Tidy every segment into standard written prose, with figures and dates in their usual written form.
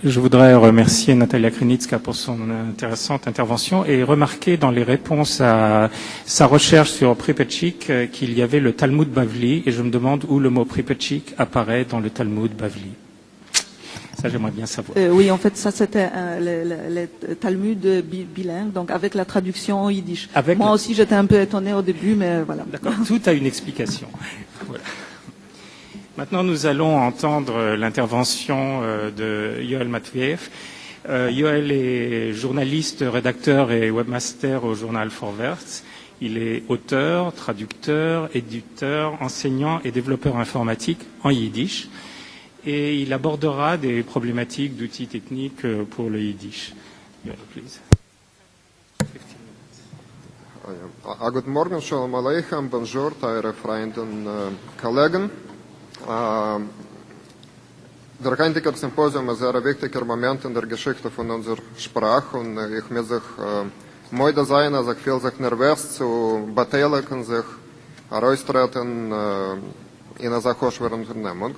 Je voudrais remercier Natalia Krynicka pour son intéressante intervention et remarquer dans les réponses à sa recherche sur Pripetchik qu'il y avait le Talmud Bavli et je me demande où le mot Pripetchik apparaît dans le Talmud Bavli. Ça, j'aimerais bien savoir. Oui, en fait, ça c'était le Talmud bilingue, donc avec la traduction en yiddish. Moi aussi, j'étais un peu étonnée au début, mais voilà. D'accord, tout a une explication. Voilà. Maintenant, nous allons entendre l'intervention de Yoel Matviev. Yoel est journaliste, rédacteur et webmaster au journal Forwärts. Il est auteur, traducteur, éditeur, enseignant et développeur informatique en yiddish. Et il abordera des problématiques d'outils techniques pour le yiddish. Yoel, please. Guten Morgen, Shalom Aleichem, bonjour, teure Freunde und Kollegen. Der heutige Symposium ist ein sehr wichtiger Moment in der Geschichte von unserer Sprache und ich muss sich müde sein, also ich fühle sich nervös zu beteiligen, sich heraustreten in einer sehr schweren Unternehmung.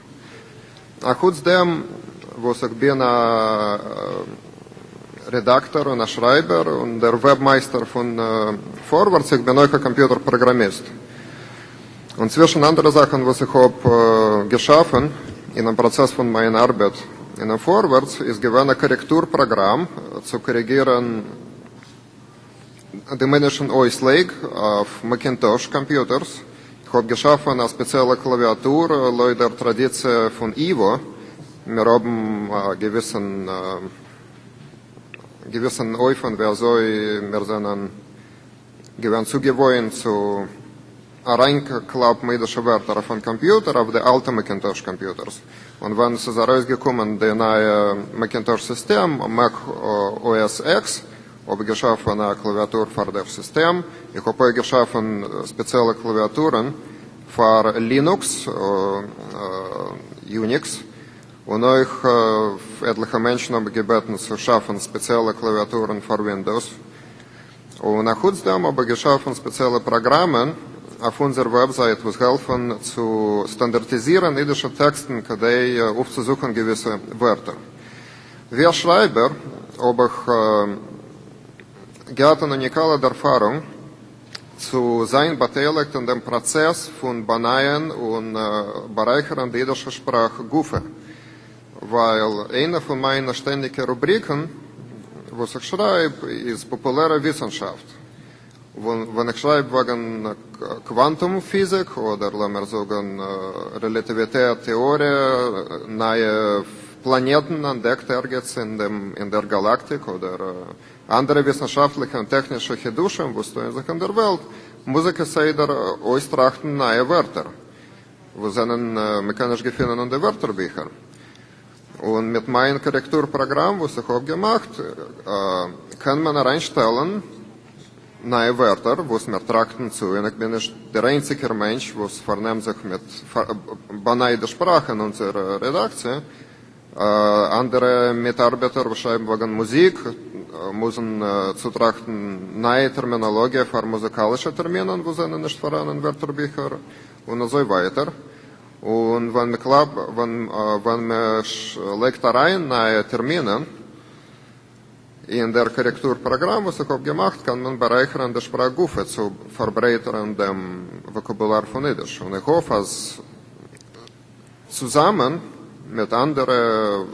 Trotzdem, wo ich bin Redakteur und Schreiber und der Webmeister von Forwärts, ich bin auch ein Computerprogrammist. Und zwischen anderen Sachen, was ich habe geschaffen in dem Prozess von meiner Arbeit in dem Forwärts, ist ein Korrekturprogramm zu korrigieren die männlichen Ausleg auf Macintosh-Computers. Ich habe geschaffen eine spezielle Klaviatur, laut der Tradition von Ivo. Wir haben gewissen Öfen, wir sind gewöhnt zugewohnt zu reingeklappt jüdische Wörter auf den Computer, auf die alten Macintosh-Computers. Und wenn es ist herausgekommen, das neue Macintosh-System, Mac OS X, habe ich geschaffen eine Klaviatur für das System. Ich habe auch geschaffen spezielle Klaviaturen für Linux, Unix. Und auch etliche Menschen habe ich gebeten zu schaffen spezielle Klaviaturen für Windows. Und nachdem habe ich geschaffen spezielle Programme auf unserer Website, was helfen zu standardisieren jüdische Texten, aufzusuchen gewisse Wörter. Wir Schreiber habe ich gehabt eine unikale Erfahrung zu sein beteiligt in dem Prozess von Banaien und Bereichern der jüdischen Sprache Gufe. Weil eine von meinen ständigen Rubriken, was ich schreibe, ist populäre Wissenschaft. Wenn ich schreibe wegen Quantumphysik oder lassen wir sagen Relativitätstheorie, neue Planeten entdeckt ergens in der Galaktik oder andere wissenschaftliche und technische Geduschen, was tun sich in der Welt, muss ich es austrachten neue Wörter, wo sind mechanisch gefunden in den Wörterbüchern. Und mit meinem Korrekturprogramm, was ich habe gemacht, kann man reinstellen neue Wörter, was wir trachten zu. Und ich bin nicht der einzige Mensch, was vernimmt sich mit beneide Sprache in unserer Redaktion. Andere Mitarbeiter schreiben wegen Musik, müssen zu trachten neue Terminologie für musikalische Termine, wo sind nicht vorhanden in Wörterbücher und so weiter. Und wenn man legt rein neue Termine in der Korrekturprogramm, was ich habe gemacht, kann man bereichern die Sprachgufe zu verbreitern dem Vokabular von Jiddisch. Und ich hoffe, dass zusammen mit anderen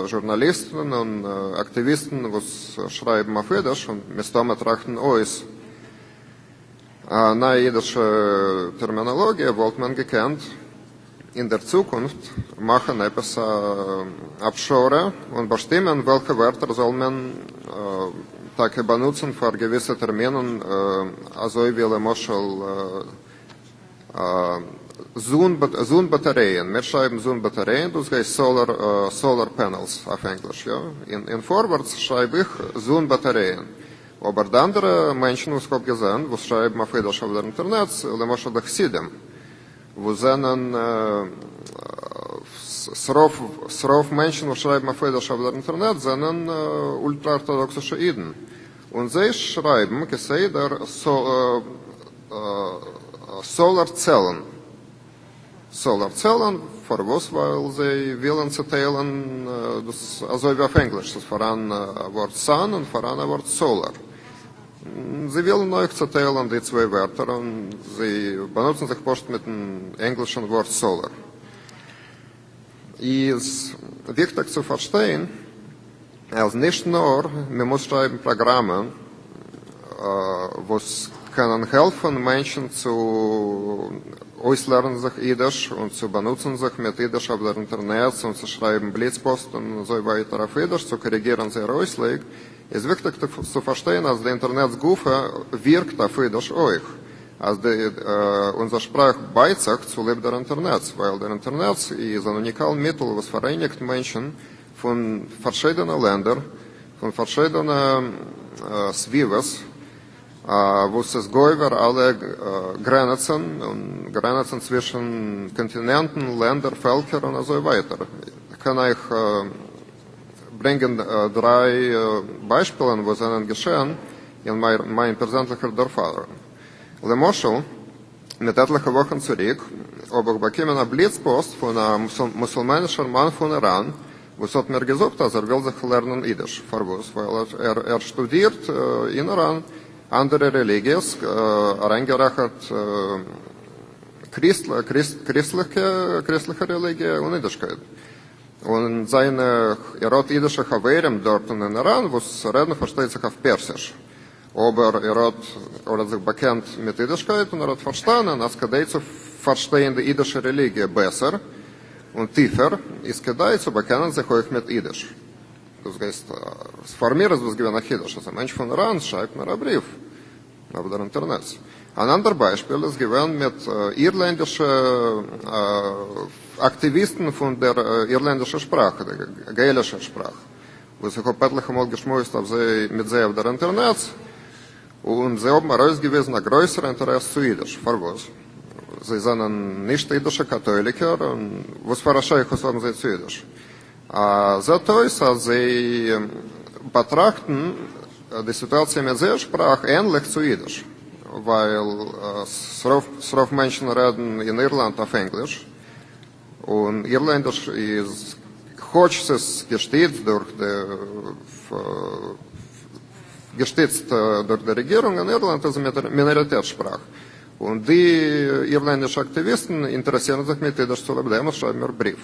Journalisten und Aktivisten, die schreiben auf Jiddisch und mit dem trachten aus neue jiddische Terminologie, wollte man gekannt in der Zukunft machen etwas abschauen und bestimmen, welche Wörter soll man benutzen für gewisse Termine, also wie Moschel Sonnenbatterien. Wir schreiben Sonnenbatterien, das heißt Solar Panels auf Englisch. Ja? In Forwärts schreibe ich Sonnenbatterien. Aber die anderen Menschen, die ich habe gesehen, die schreiben auf Jiddisch auf der Internet, Moschel die Chassidim. Wo sind srov Menschen, die schreiben auf Jiddisch auf der Internet, sind ultraorthodoxische Jiden. Und sie schreiben, der Solarzellen. Solarzellen, für was, weil sie willen zerteilen, das, also wie auf Englisch, das voran Wort Sun und voran Wort Solar. Sie wollen euch zerteilen die zwei Wörter und sie benutzen sich post mit dem englischen Wort Solar. Ist wichtig zu verstehen, als nicht nur, wir müssen schreiben Programme, was können helfen, Menschen zu auslernen sich Jiddisch und zu benutzen sich mit Jiddisch auf der Internet und zu schreiben Blitzpost und so weiter auf Jiddisch, zu korrigieren sie Ausleg. Es ist wichtig zu verstehen, dass der Internetgufe wirkt auf Jiddisch euch. Als unsere Sprache beizeugt zu Leben der Internet, weil der Internet ist ein unikales Mittel, was vereinigt Menschen von verschiedenen Ländern, von verschiedenen Swivas, wo es über alle Grenzen und Grenzen zwischen Kontinenten, Ländern, Völkern und so weiter. Ich kann euch bringen 3 Beispiele, wo es geschehen in meinem persönlichen Erfahrung. Lemoschel, mit etlichen Wochen zurück, habe ich bekommen eine Blitzpost von einem muslimanischen Mann von Iran, was hat mir gesagt, dass will sich lernen Jiddisch, weil er studiert in Iran andere Religions, reingerechnet christliche Religie und Jiddischkeit. Und er hat jüdische Chaverim dort in Iran, was reden versteht sich auf Persisch. Aber hat sich bekannt mit Jiddischkeit und hat verstanden, dass kadei zu verstehen die jüdische Religie besser und tiefer, ist kadei zu bekennen sich euch mit Jiddisch. Das heißt, für mir ist das gewinn nach Jiddisch. Also ein Mensch von Iran schreibt mir einen Brief auf der Internet. Ein anderes Beispiel ist gewinn mit irländischen Aktivisten von der irländischen Sprache, der gaelischen Sprache. Wo sich auch etliche Mal geschmust mit sie auf der Internet. Und sie haben herausgewiesen ein größeres Interesse zu Jiddisch. Für was? Sie sind nicht jüdische Katholiker und was für ein Scheichus haben sie zu Jiddisch? So ist, dass sie betrachten die Situation mit dieser Sprache ähnlich zu Jiddisch. Weil so Menschen reden in Irland auf Englisch. Und Irländisch ist, хоть es gestützt durch die Regierung in Irland, ist eine Minoritätssprache. Und die irländischen Aktivisten interessieren sich mit Jiddisch zu leben und schreiben mir einen Brief.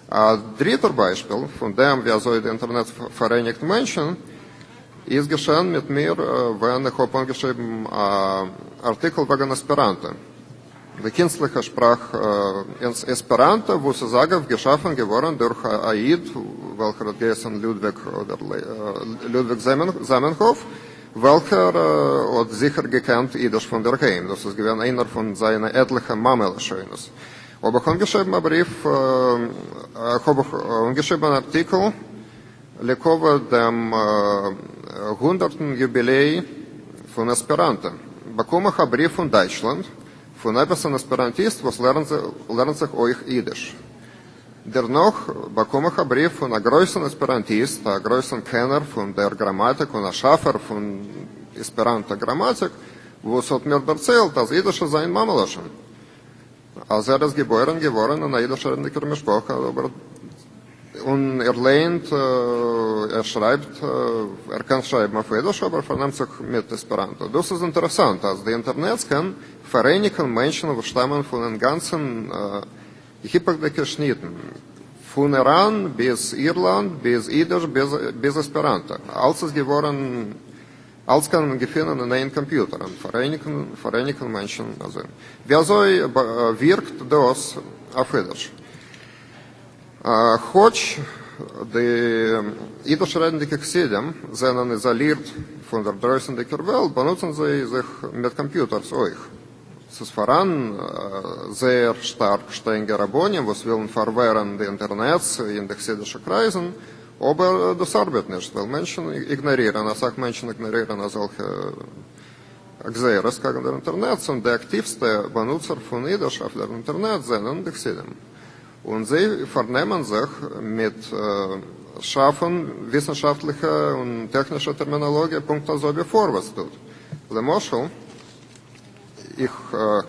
Ein drittes Beispiel, von dem wir so die Internet vereinigten Menschen, ist geschehen mit mir, wenn ich habe angeschrieben Artikel wegen Esperanto. Die künstliche Sprache Esperanto, wo sie sagen, geschaffen geworden durch Aid, welcher hat geheißen Ludwig Zamenhof, welcher hat sicher gekannt Jiddisch von der Heim. Das ist gewesen einer von seinen etlichen Mammelschönes. Aber ich habe angeschrieben einen Brief, habe angeschrieben einen Artikel, Lekova dem 100. Jubiläum von Esperanto. Bekomme ich einen Brief von Deutschland, von einem Esperantist, was lernt sich euch Jiddisch. Dennoch bekomme ich einen Brief von einem größeren Esperantist, einem größeren Kenner von der Grammatik und einem Schaffer von Esperanto-Grammatik, wo es hat mir erzählt, dass Jiddisch ist ein Mammelschen. Als ist geboren geworden in einer jüdischen Sprache, aber und lernt, schreibt, kann schreiben auf Jiddisch, aber vernimmt sich mit Esperanto. Das ist interessant, also die Internet kann vereinigen Menschen, die stammen von den ganzen hypothetischen Schnitten. Von Iran bis Irland, bis Jiddisch, bis Esperanto. Alles ist geworden, alles kann man finden in einem Computer. Vereinigen Menschen. Also, wie wirkt das auf Jiddisch? Хоть die jiddisch-redenden Xidem sind isoliert von der draußen Welt, benutzen sie sich mit Computers euch. Es ist voran sehr stark strenge Rabbonim, was wollen verwehren die Internets in den chassidischen Kreisen, aber das arbeitet nicht, weil Menschen ignorieren, Menschen ignorieren solche Xeres gegen das Internet und die aktivste Benutzer von Jiddisch auf dem Internet sind die Xidem. Und sie vernehmen sich mit Schaffen wissenschaftlicher und technischer Terminologie, Punkt so wie vor, was tut. Lemoschel, ich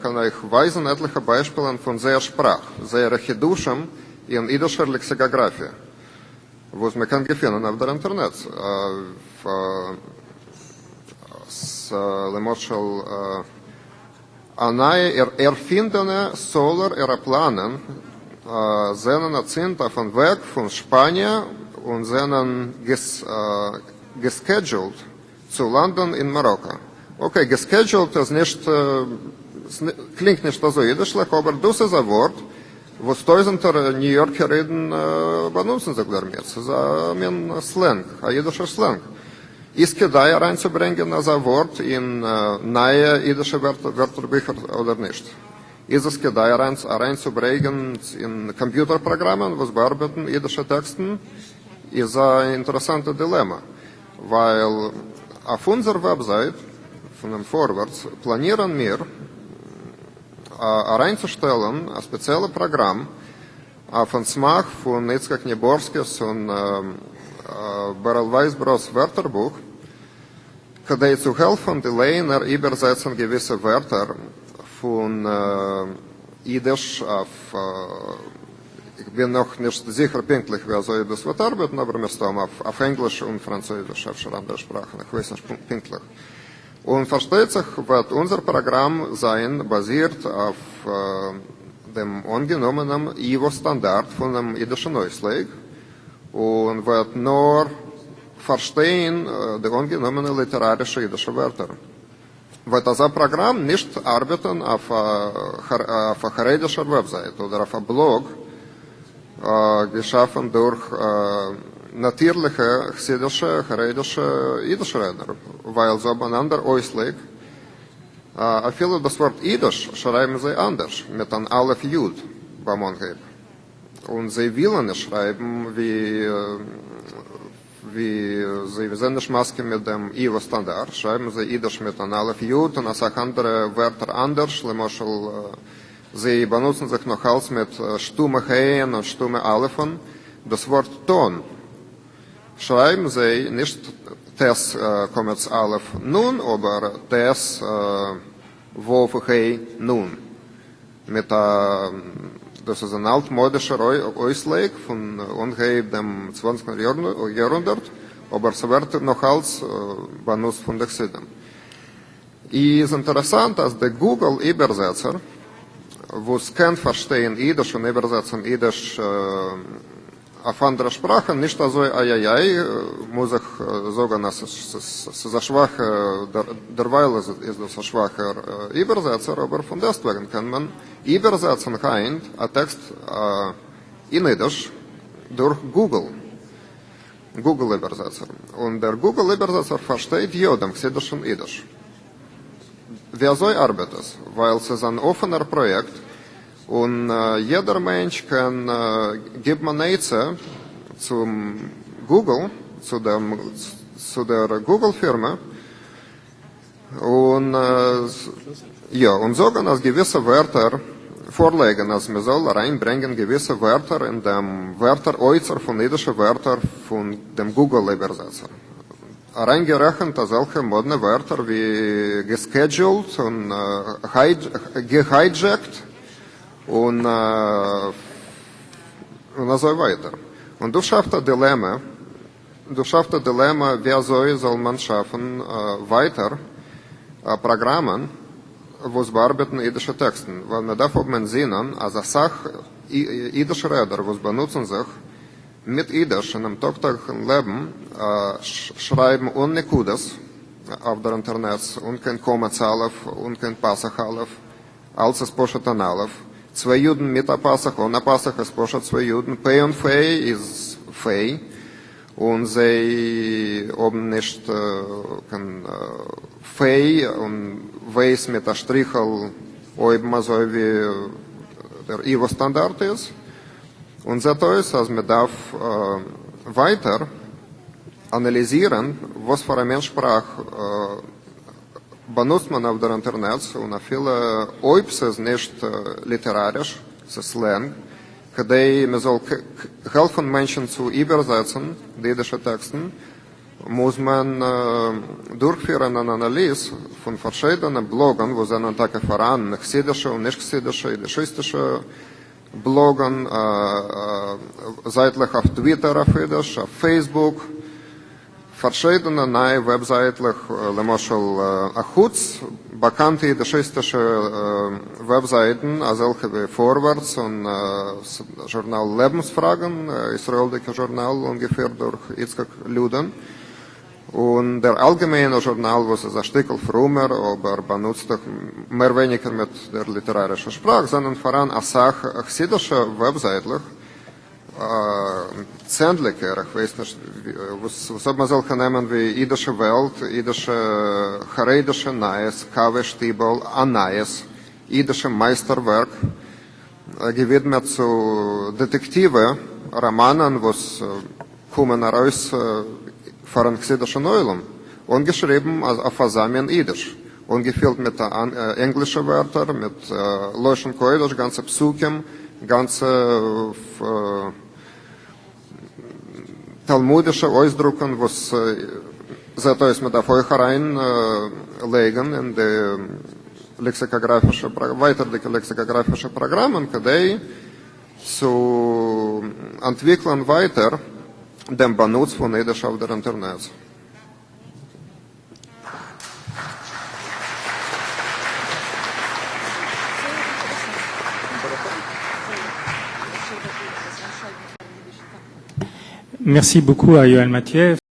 kann euch weisen etliche Beispiele von der Sprache, der Chidushim in jüdischer Lexikographie, was man kann finden auf der Internet. למשל, eine erfindene Solar-Aeroplanen sind erzinnt auf dem Weg von Spanien und sind gescheduled zu landen in Marokko. Okay, gescheduled ist nicht, klingt nicht so jüdisch, aber das ist ein Wort, was tausender New Yorker reden benutzen sich damit. Das ist ein Slang, ein jüdischer Slang. Ist Kedai reinzubringen als ein Wort in neue jüdische Wörterbücher oder nicht? Ist es Kedai reinzubringen in Computerprogrammen, was bearbeiten jüdische Texten? Ist ein interessantes Dilemma, weil auf unserer Website von dem Vorwärts planieren wir reinzustellen ein spezielles Programm auf den Smach von Itzhak Niborskis und Beryl Weisbros Wörterbuch, kdei zu helfen, die Lehner übersetzen gewisse Wörter von Jiddisch auf, ich bin noch nicht sicher pünktlich, wer soll das Wort arbeiten, aber wir stehen auf Englisch und Französisch, auf andere Sprachen, ich weiß nicht pünktlich. Und versteht sich, wird unser Programm sein, basiert auf dem angenommenen IVO-Standard von dem jiddischen Neuschlag und wird nur verstehen die angenommenen literarische jiddische Wörter. Wird das Programm nicht arbeiten auf einer charedischer Website oder auf einem Blog, geschaffen durch natürliche, chassidische, charedische Jiddisch-Redner, weil so beieinander Ausleg, viele das Wort Jiddisch schreiben sie anders, mit einem Aleph Jud beim Angeb. Und sie wollen es schreiben, wie sie sind nicht Maske mit dem IVO-Standard, schreiben sie Jiddisch mit einem Aleph Jud und als auch andere Wörter anders, sie benutzen sich noch als mit stumme Heien und stumme Alephen. Das Wort Ton schreiben sie nicht Tes Komets Aleph Nun, aber Tes Wov Hei Nun. Das ist ein altmodischer Ausleg von ungefähr dem 20. Jahrhundert, aber es wird noch als benutzt von den Chassidem. Es ist interessant, dass der Google-Übersetzer, wo es kann verstehen Jiddisch und übersetzen Jiddisch auf andere Sprachen, nicht so, muss ich sagen, es ist ein schwacher, derweil ist das ein schwacher Übersetzer, aber von deswegen kann man übersetzen ein Text in Jiddisch durch Google-Übersetzer. Und der Google-Übersetzer versteht jedem chassidischen Jiddisch. Wer soll arbeiten? Weil es ist ein offener Projekt und jeder Mensch kann gibt man Netze zum Google, zu der Google-Firma und und sagen, dass gewisse Wörter vorlegen, als wir soll reinbringen gewisse Wörter in dem Wörteräußer von jiddischen Wörtern von dem Google-Übersetzer. Reingerechnet solche moderne Wörter wie gescheduled und gehijacked und so weiter. Und du schaffst das Dilemma, wer soll man schaffen, weiter Programmen, wo es bearbeiten jiddische Texten. Weil man darf auch sehen, als jiddische Redner, wo es benutzen sich, mit Jiddisch in einem tagtäglichen Leben schreiben ohne Kudas auf der Internet und kein Komma-Aleph und kein Passach-Aleph, als es Poshet an Aleph. 2 Juden mit der Passach, ohne Passach ist Poshet 2 Juden. P und Fei ist Fei. Und sie haben nicht kein Fei und Weiß mit der Strichel oben so wie der IVO-Standard ist. Und so ist, als man darf weiter analysieren, was für eine Menschsprache benutzt man auf der Internet und viele, ob es nicht literarisch, es ist Slang, man soll helfen Menschen zu übersetzen, die jiddische Texten, muss man durchführen eine Analyse von verschiedenen Bloggen, wo sind Tage voran, chassidische und nicht chassidische, jiddischistische Bloggen, seitlich auf Twitter, auf Jiddisch, auf Facebook, verschiedene neue Webseiten, lemaschel Achutz, bekannte jiddischistische Webseiten, solche wie Vorwärts und Journal Lebensfragen, israelische Journal ungefähr durch Yitzhak Luden. Und der allgemeine Journal, was ist ein Stück früher, aber benutzt doch mehr weniger mit der literarischen Sprache, sondern voran als chassidische Webseiten, zähnlicher, ich weiß nicht, was soll man solche nehmen wie jüdische Welt, jüdische charedische Neues, Kave Stiebel, Anais, jüdische Meisterwerk, gewidmet zu Detektive, Romanen, was kommen heraus von chassidischen Neulen, und geschrieben auf Asamien Jiddisch, und gefüllt mit englischen Wörtern, mit Loschen Koidisch, ganze Psukim, ganze talmudische Ausdrucken, was sollte mit auf euch reinlegen in die lexikografische, weiterliche lexikografische Programme, kadei zu entwickeln weiter den Benutz von Jiddisch auf der Internet. Merci beaucoup à Yoel Mathieu.